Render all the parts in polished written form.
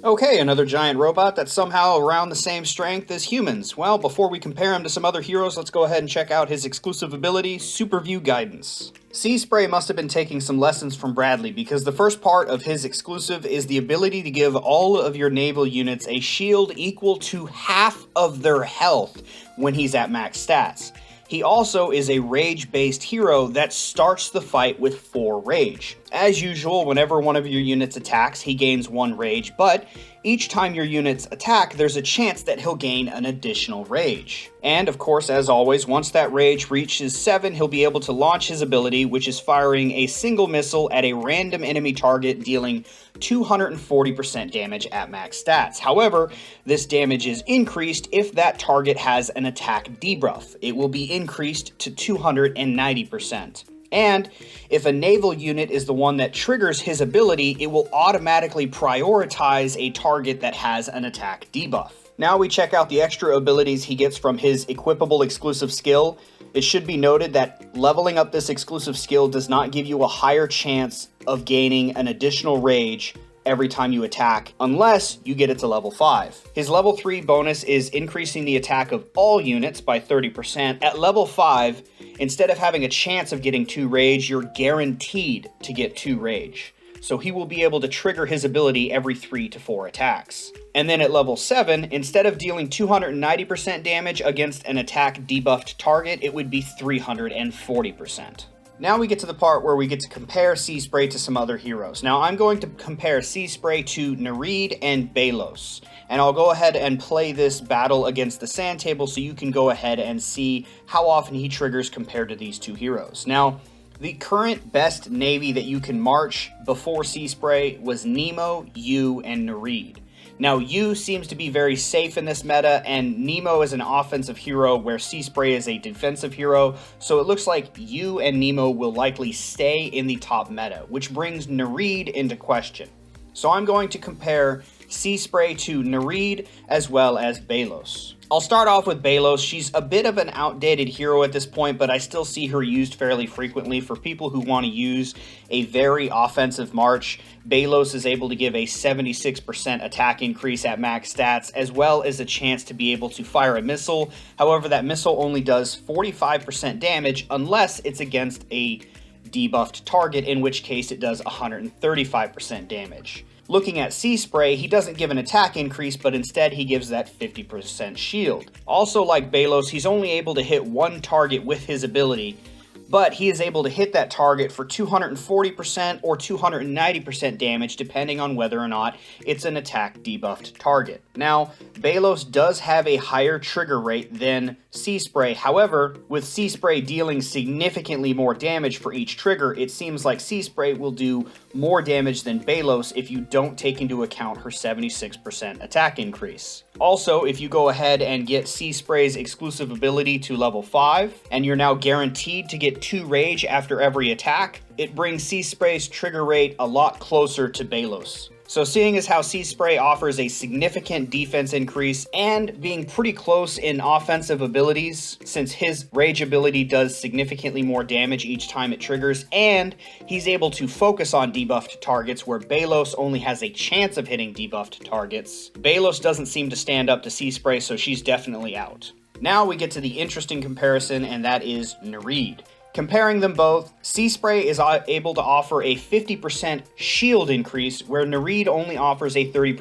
Okay, another giant robot that's somehow around the same strength as humans. Well, before we compare him to some other heroes, let's go ahead and check out his exclusive ability, Superview Guidance. Seaspray must have been taking some lessons from Bradley, because the first part of his exclusive is the ability to give all of your naval units a shield equal to half of their health when he's at max stats. He also is a rage-based hero that starts the fight with 4 rage. As usual, whenever one of your units attacks, he gains 1 rage, but each time your units attack, there's a chance that he'll gain an additional rage. And of course, as always, once that rage reaches 7, he'll be able to launch his ability, which is firing a single missile at a random enemy target, dealing 240% damage at max stats. However, this damage is increased if that target has an attack debuff. It will be increased to 290%. And if a naval unit is the one that triggers his ability, it will automatically prioritize a target that has an attack debuff. Now we check out the extra abilities he gets from his equipable exclusive skill. It should be noted that leveling up this exclusive skill does not give you a higher chance of gaining an additional rage every time you attack, unless you get it to level 5. His level 3 bonus is increasing the attack of all units by 30%. At level 5, instead of having a chance of getting 2 rage, you're guaranteed to get 2 rage. So he will be able to trigger his ability every 3 to 4 attacks. And then at level 7, instead of dealing 290% damage against an attack debuffed target, it would be 340%. Now we get to the part where we get to compare Seaspray to some other heroes. Now I'm going to compare Seaspray to Nereid and Balos. And I'll go ahead and play this battle against the sand table so you can go ahead and see how often he triggers compared to these two heroes. Now, the current best navy that you can march before Seaspray was Nemo, Yu, and Nereid. Now, Yu seems to be very safe in this meta, and Nemo is an offensive hero where Seaspray is a defensive hero, so it looks like Yu and Nemo will likely stay in the top meta, which brings Nereid into question. So I'm going to compare Seaspray to Nereid as well as Balos. I'll start off with Balos. She's a bit of an outdated hero at this point, but I still see her used fairly frequently for people who want to use a very offensive march. Balos is able to give a 76% attack increase at max stats, as well as a chance to be able to fire a missile. However, that missile only does 45% damage unless it's against a debuffed target, in which case it does 135% damage. Looking at Seaspray, he doesn't give an attack increase, but instead he gives that 50% shield. Also, like Balos, he's only able to hit one target with his ability, but he is able to hit that target for 240% or 290% damage, depending on whether or not it's an attack debuffed target. Now, Balos does have a higher trigger rate than Seaspray. However, with Seaspray dealing significantly more damage for each trigger, it seems like Seaspray will do more damage than Balos if you don't take into account her 76% attack increase. Also, if you go ahead and get Seaspray's exclusive ability to level 5, and you're now guaranteed to get 2 rage after every attack, it brings Seaspray's trigger rate a lot closer to Balos. So seeing as how Seaspray offers a significant defense increase and being pretty close in offensive abilities, since his rage ability does significantly more damage each time it triggers, and he's able to focus on debuffed targets where Balos only has a chance of hitting debuffed targets, Balos doesn't seem to stand up to Seaspray, so she's definitely out. Now we get to the interesting comparison, and that is Nereid. Comparing them both, Seaspray is able to offer a 50% shield increase, where Nereid only offers a 30%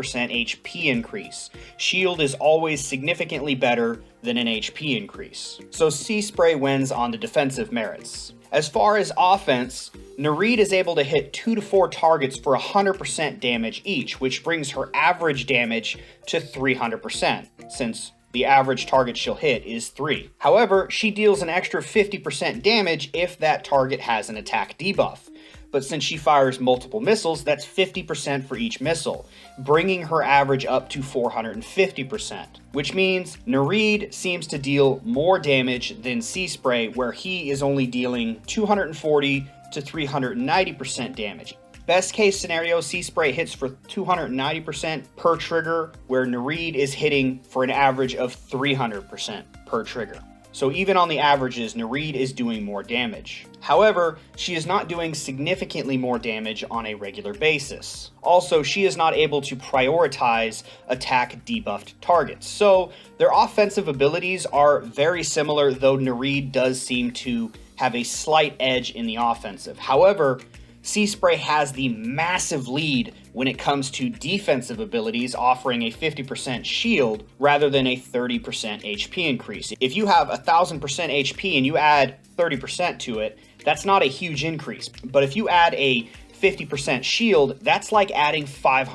HP increase. Shield is always significantly better than an HP increase. So Seaspray wins on the defensive merits. As far as offense, Nereid is able to hit 2 to 4 targets for 100% damage each, which brings her average damage to 300%, since the average target she'll hit is 3. However, she deals an extra 50% damage if that target has an attack debuff. But since she fires multiple missiles, that's 50% for each missile, bringing her average up to 450%. Which means Nereid seems to deal more damage than Seaspray, where he is only dealing 240 to 390% damage. Best case scenario, Seaspray hits for 290% per trigger, where Nereid is hitting for an average of 300% per trigger. So even on the averages, Nereid is doing more damage. However, she is not doing significantly more damage on a regular basis. Also, she is not able to prioritize attack debuffed targets. So their offensive abilities are very similar, though Nereid does seem to have a slight edge in the offensive. However, Seaspray has the massive lead when it comes to defensive abilities, offering a 50% shield rather than a 30% HP increase. If you have 1000% HP and you add 30% to it, that's not a huge increase. But if you add a 50% shield, that's like adding 500%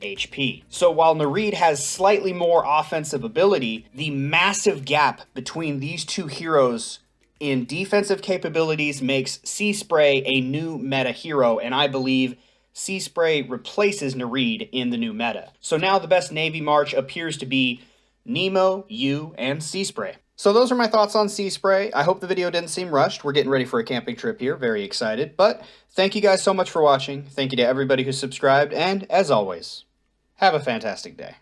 HP. So while Nereid has slightly more offensive ability, the massive gap between these two heroes in defensive capabilities makes Seaspray a new meta hero, and I believe Seaspray replaces Nereid in the new meta. So now the best Navy March appears to be Nemo, you, and Seaspray. So those are my thoughts on Seaspray. I hope the video didn't seem rushed. We're getting ready for a camping trip here. Very excited. But thank you guys so much for watching. Thank you to everybody who subscribed. And as always, have a fantastic day.